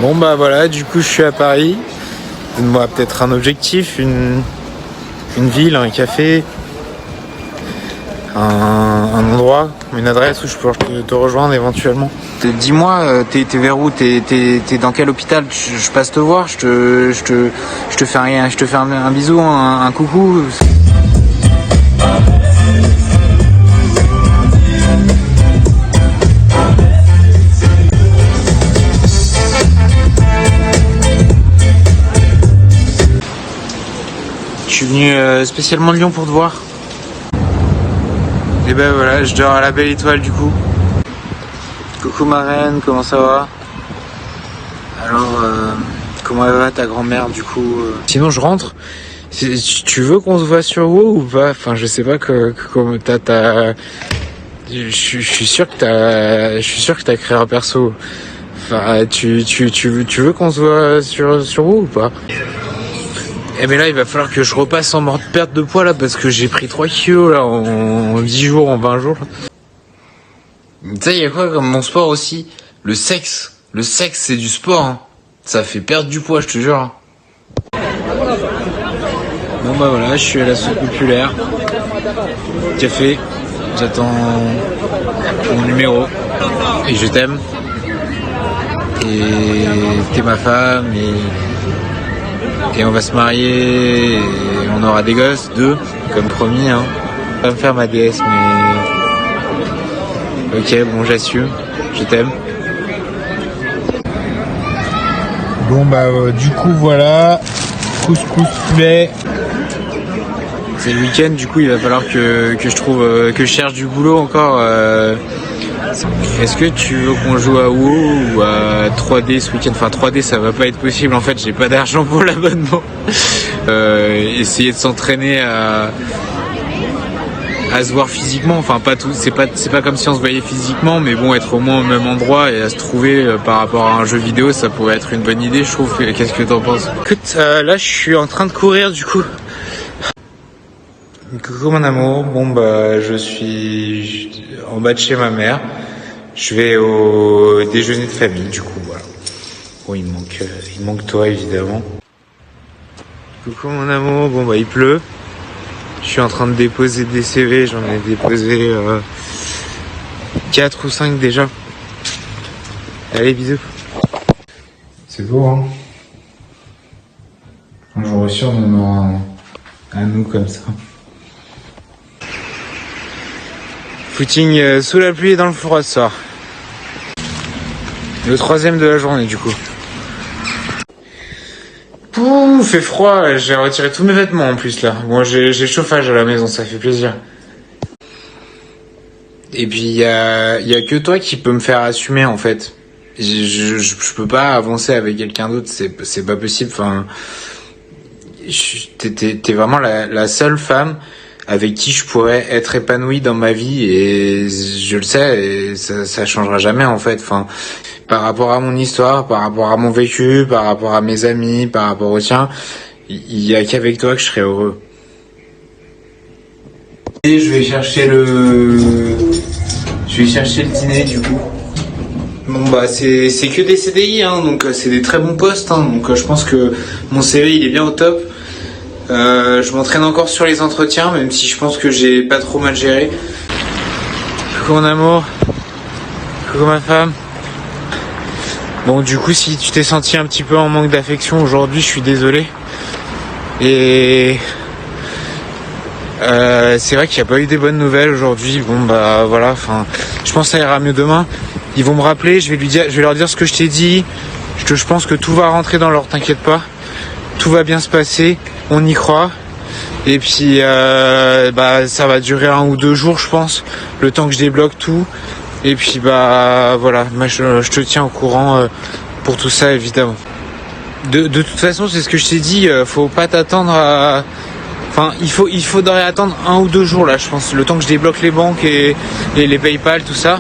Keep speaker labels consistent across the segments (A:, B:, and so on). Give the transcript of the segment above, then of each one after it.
A: Bon bah voilà, du coup je suis à Paris. Donne-moi peut-être un objectif, une ville, un café, un endroit, une adresse où je peux te rejoindre éventuellement. Dis-moi, t'es vers où? T'es dans quel hôpital? Je passe te voir, je te fais un bisou, un coucou. Je suis venu spécialement de Lyon pour te voir. Et ben voilà, je dors à la Belle Étoile du coup. Coucou ma reine, comment ça va? Alors, comment elle va ta grand-mère du coup? Sinon je rentre. Tu veux qu'on se voit sur WoW ou pas? Enfin je sais pas comment je suis sûr que t'as créé un perso. Enfin tu veux qu'on se voit sur WoW ou pas? Eh mais là il va falloir que je repasse en mode perte de poids là parce que j'ai pris 3 kilos là en 10 jours, en 20 jours. Tu sais, il y a quoi comme mon sport aussi? Le sexe. Le sexe c'est du sport, hein. Ça fait perdre du poids, je te jure. Bon bah voilà, je suis à la soupe populaire. Café. J'attends mon numéro. Et je t'aime. Et t'es ma femme et on va se marier et on aura des gosses, 2, comme promis, hein. Je vais pas me faire ma déesse, mais... Ok, bon, j'assume. Je t'aime. Bon, bah, du coup, voilà. Couscous poulet. C'est le week-end, du coup, il va falloir que je cherche du boulot encore. Est-ce que tu veux qu'on joue à WoW ou à 3D ce week-end? Enfin 3D ça va pas être possible en fait, j'ai pas d'argent pour l'abonnement. Essayer de s'entraîner à se voir physiquement, enfin pas tout, c'est pas comme si on se voyait physiquement, mais bon, être au moins au même endroit et à se trouver par rapport à un jeu vidéo, ça pourrait être une bonne idée, je trouve. Qu'est-ce que t'en penses? Écoute, là je suis en train de courir du coup. Coucou mon amour, bon bah je suis en bas de chez ma mère. Je vais au déjeuner de famille, du coup, voilà. Bon, il manque toi, évidemment. Coucou mon amour, bon bah il pleut. Je suis en train de déposer des CV, j'en ai déposé 4 ou 5 déjà. Allez, bisous. C'est beau, hein? Un jour aussi, on en aura un à nous comme ça. Footing sous la pluie et dans le froid ce soir. Le 3e de la journée du coup. Pouh, fait froid, j'ai retiré tous mes vêtements en plus là. Bon, j'ai le chauffage à la maison, ça fait plaisir. Et puis il y a que toi qui peux me faire assumer en fait. Je peux pas avancer avec quelqu'un d'autre, c'est pas possible. Enfin, t'es vraiment la seule femme avec qui je pourrais être épanoui dans ma vie et je le sais et ça changera jamais en fait. Enfin, par rapport à mon histoire, par rapport à mon vécu, par rapport à mes amis, par rapport au tien, il y a qu'avec toi que je serai heureux. Et je vais chercher le dîner du coup. Bon bah c'est que des CDI hein, donc c'est des très bons postes hein, donc je pense que mon CV il est bien au top. Je m'entraîne encore sur les entretiens, même si je pense que j'ai pas trop mal géré. Coucou mon amour. Coucou ma femme. Bon, du coup, si tu t'es senti un petit peu en manque d'affection aujourd'hui, je suis désolé. Et c'est vrai qu'il n'y a pas eu des bonnes nouvelles aujourd'hui. Bon bah voilà, enfin, je pense que ça ira mieux demain. Ils vont me rappeler, je vais leur dire ce que je t'ai dit. Je pense que tout va rentrer dans l'ordre, t'inquiète pas. Tout va bien se passer, on y croit. Et puis bah ça va durer 1 ou 2 jours je pense, le temps que je débloque tout. Et puis bah voilà, moi, je te tiens au courant pour tout ça évidemment. De toute façon c'est ce que je t'ai dit, faut pas t'attendre à... Enfin il faudrait attendre 1 ou 2 jours là je pense, le temps que je débloque les banques et les PayPal, tout ça.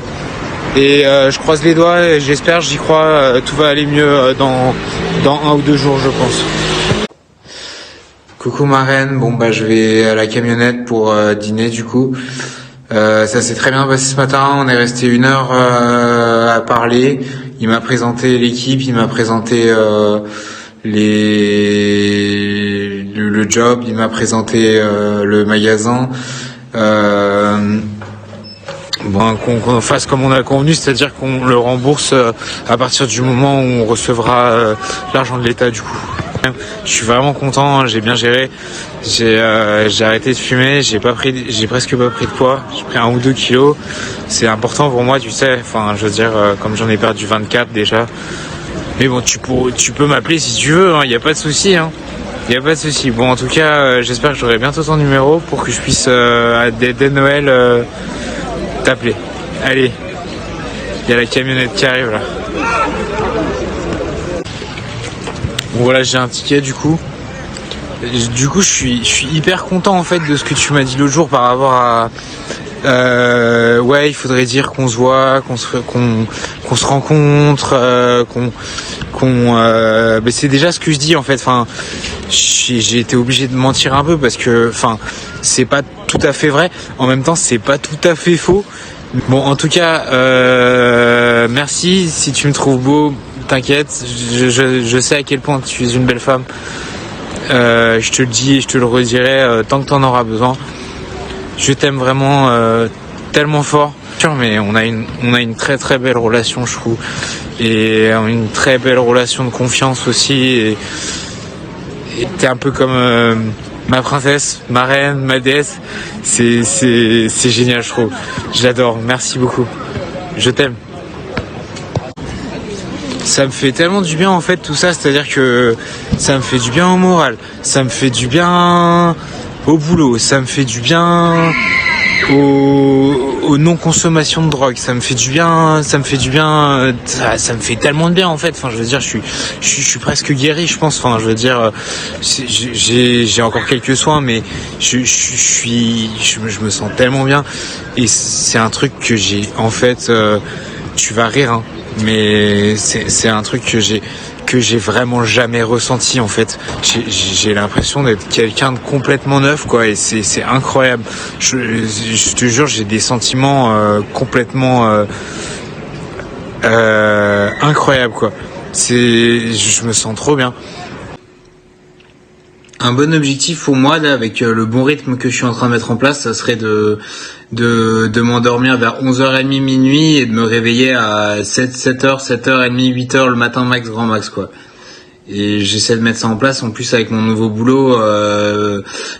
A: Et je croise les doigts, et j'espère, j'y crois, tout va aller mieux dans 1 ou 2 jours je pense. Coucou ma reine, bon bah je vais à la camionnette pour dîner du coup. Ça s'est très bien passé ce matin, on est resté 1 heure à parler. Il m'a présenté l'équipe, il m'a présenté le job, il m'a présenté le magasin. Bon, qu'on fasse comme on a convenu, c'est-à-dire qu'on le rembourse à partir du moment où on recevra l'argent de l'État du coup. Je suis vraiment content, j'ai bien géré. J'ai arrêté de fumer, j'ai presque pas pris de poids, j'ai pris 1 ou 2 kilos. C'est important pour moi, tu sais. Enfin, je veux dire, comme j'en ai perdu 24 déjà. Mais bon, tu peux m'appeler si tu veux, il y a pas de souci. Y a pas de souci. Bon, en tout cas, j'espère que j'aurai bientôt ton numéro pour que je puisse dès Noël t'appeler. Allez, il y a la camionnette qui arrive là. Bon, voilà, j'ai un ticket du coup. Du coup, je suis hyper content en fait de ce que tu m'as dit l'autre jour par rapport à ouais, il faudrait dire qu'on se voit, qu'on se rencontre, mais c'est déjà ce que je dis en fait. Enfin, j'ai été obligé de mentir un peu parce que, enfin, c'est pas tout à fait vrai. En même temps, c'est pas tout à fait faux. Bon, en tout cas, merci. Si tu me trouves beau, t'inquiète. Je sais à quel point tu es une belle femme. Je te le dis et je te le redirai tant que t'en auras besoin. Je t'aime vraiment tellement fort. Mais on a une très très belle relation, je trouve, et une très belle relation de confiance aussi. Et t'es un peu comme ma princesse, ma reine, ma déesse. C'est génial, je trouve. Je l'adore. Merci beaucoup. Je t'aime. Ça me fait tellement du bien en fait tout ça, c'est-à-dire que ça me fait du bien au moral, ça me fait du bien au boulot, ça me fait du bien aux non-consommation de drogue, ça me fait du bien, ça me fait tellement de bien en fait. Enfin, je veux dire, je suis presque guéri, je pense. Enfin, je veux dire, j'ai encore quelques soins, mais je me sens tellement bien. Et c'est un truc que j'ai, en fait, tu vas rire, hein, mais c'est un truc que j'ai vraiment jamais ressenti en fait. J'ai l'impression d'être quelqu'un de complètement neuf, quoi, et c'est incroyable. Je te jure, j'ai des sentiments complètement incroyables, quoi. Je me sens trop bien. Un bon objectif pour moi là, avec le bon rythme que je suis en train de mettre en place, ça serait de m'endormir vers 11h30 minuit et de me réveiller à 7h, 7h30, 8h le matin max, grand max, quoi. Et j'essaie de mettre ça en place. En plus, avec mon nouveau boulot,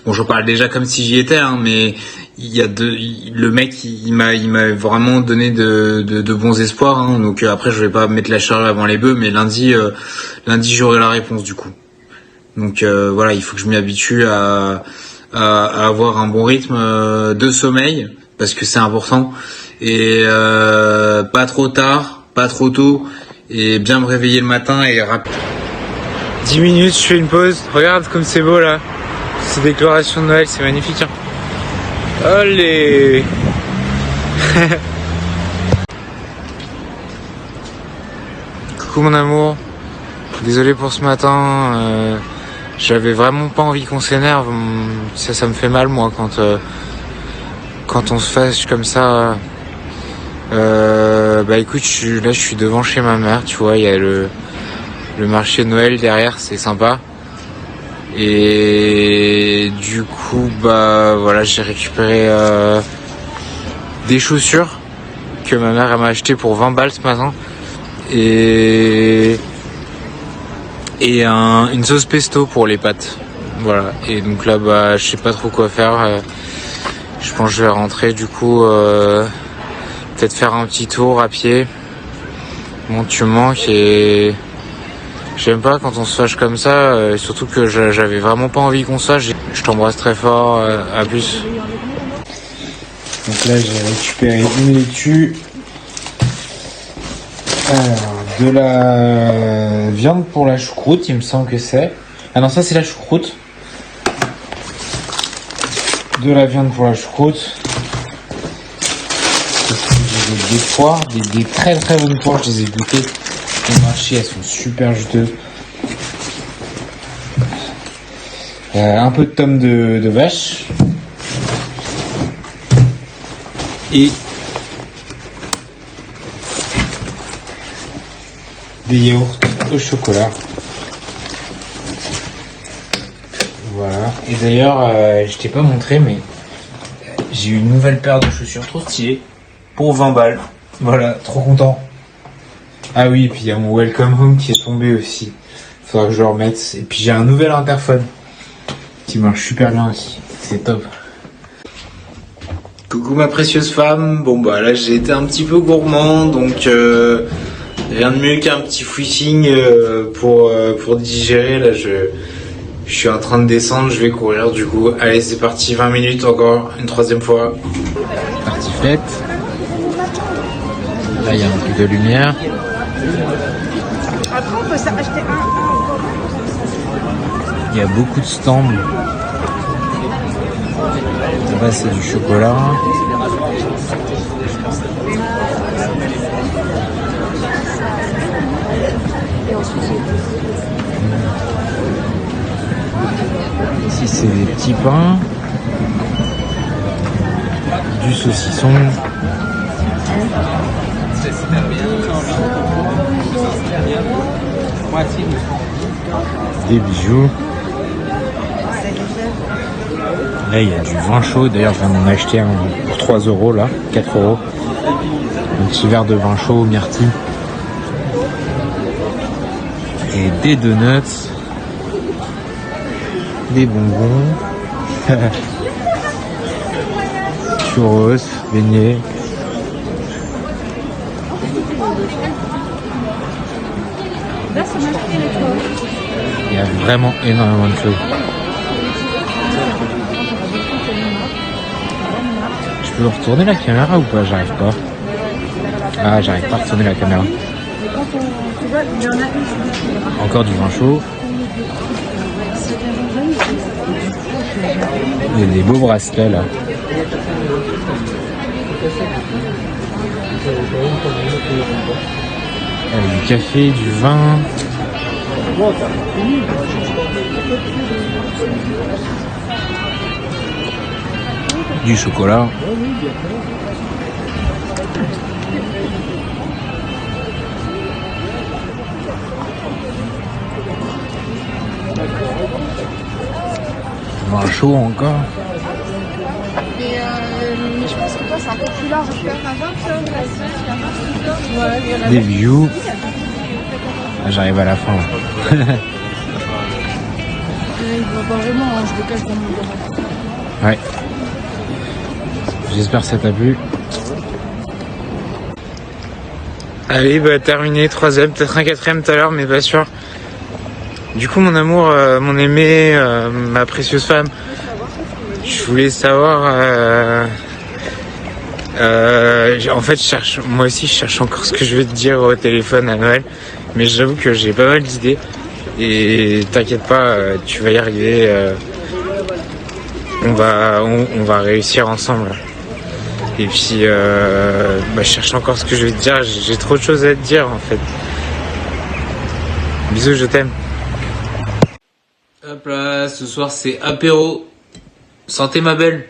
A: bon, j'en parle déjà comme si j'y étais, hein, mais le mec, il m'a vraiment donné de bons espoirs, hein. Donc après, je vais pas mettre la charrue avant les bœufs, mais lundi j'aurai la réponse du coup. Donc voilà, il faut que je m'y habitue à avoir un bon rythme de sommeil, parce que c'est important, et pas trop tard, pas trop tôt, et bien me réveiller le matin et rapide. 10 minutes, je fais une pause. Regarde comme c'est beau là. Ces décorations de Noël, c'est magnifique, hein. Allez. Coucou mon amour. Désolé pour ce matin. J'avais vraiment pas envie qu'on s'énerve. Ça me fait mal, moi, quand on se fâche comme ça. Bah écoute, je suis devant chez ma mère, tu vois, il y a le marché de Noël derrière, c'est sympa. Et du coup, bah voilà, j'ai récupéré des chaussures que ma mère elle m'a acheté pour 20 balles ce matin. Et une sauce pesto pour les pâtes. Voilà. Et donc là, bah, je sais pas trop quoi faire. Je pense que je vais rentrer du coup, peut-être faire un petit tour à pied. Bon, tu me manques et j'aime pas quand on se fâche comme ça, surtout que j'avais vraiment pas envie qu'on se fâche. Je t'embrasse très fort, à plus. Donc là, j'ai récupéré une laitue. Alors, de la viande pour la choucroute, il me semble que c'est. Ah non, ça c'est la choucroute. De la viande pour la choucroute. Des poires, des très très bonnes poires, je les ai goûtées au marché, elles sont super juteuses. Un peu de tomes de vache. des yaourts au chocolat. Voilà. Et d'ailleurs, je t'ai pas montré, mais j'ai eu une nouvelle paire de chaussures trop stylée pour 20 balles. Voilà, trop content. Ah oui, et puis il y a mon Welcome Home qui est tombé aussi. Faudra que je le remette. Et puis j'ai un nouvel interphone qui marche super bien aussi. C'est top. Coucou ma précieuse femme. Bon bah là j'ai été un petit peu gourmand, donc rien de mieux qu'un petit footing pour digérer. Là je suis en train de descendre, je vais courir du coup. Allez, c'est parti, 20 minutes encore, une troisième fois. Partie faite. Là il y a un peu de lumière.
B: Après, on peut s'acheter un.
A: Il y a beaucoup de stands. Là, c'est du chocolat. Ici, c'est des petits pains. Du saucisson. Des bijoux. Là il y a du vin chaud, d'ailleurs je viens d'en acheter un pour 3 € là, 4 €. Un petit verre de vin chaud, myrtille. Et des donuts. Des bonbons. Churros, beignets. Il y a vraiment énormément de choses. Je peux retourner la caméra ou pas? J'arrive pas. Ah, j'arrive pas à retourner la caméra. Encore du vin chaud. Il y a des beaux bracelets là. Du café, du vin. Du chocolat. Vin chaud encore.
B: Mais je pense que toi, c'est un peu plus large.
A: Des bijoux. Ah, j'arrive à la fin.
B: Il voit pas vraiment, hein, je le cache dans mon dos.
A: Ouais. J'espère que ça t'a plu. Allez, bah terminé, 3ème, peut-être un 4ème tout à l'heure, mais pas sûr. Du coup, mon amour, mon aimé, ma précieuse femme, je voulais savoir... en fait, moi aussi, je cherche encore ce que je vais te dire au téléphone à Noël, mais j'avoue que j'ai pas mal d'idées. Et t'inquiète pas, tu vas y arriver. On va réussir ensemble. Et puis, je cherche encore ce que je vais te dire. J'ai trop de choses à te dire en fait. Bisous, je t'aime. Hop là, ce soir c'est apéro. Santé ma belle.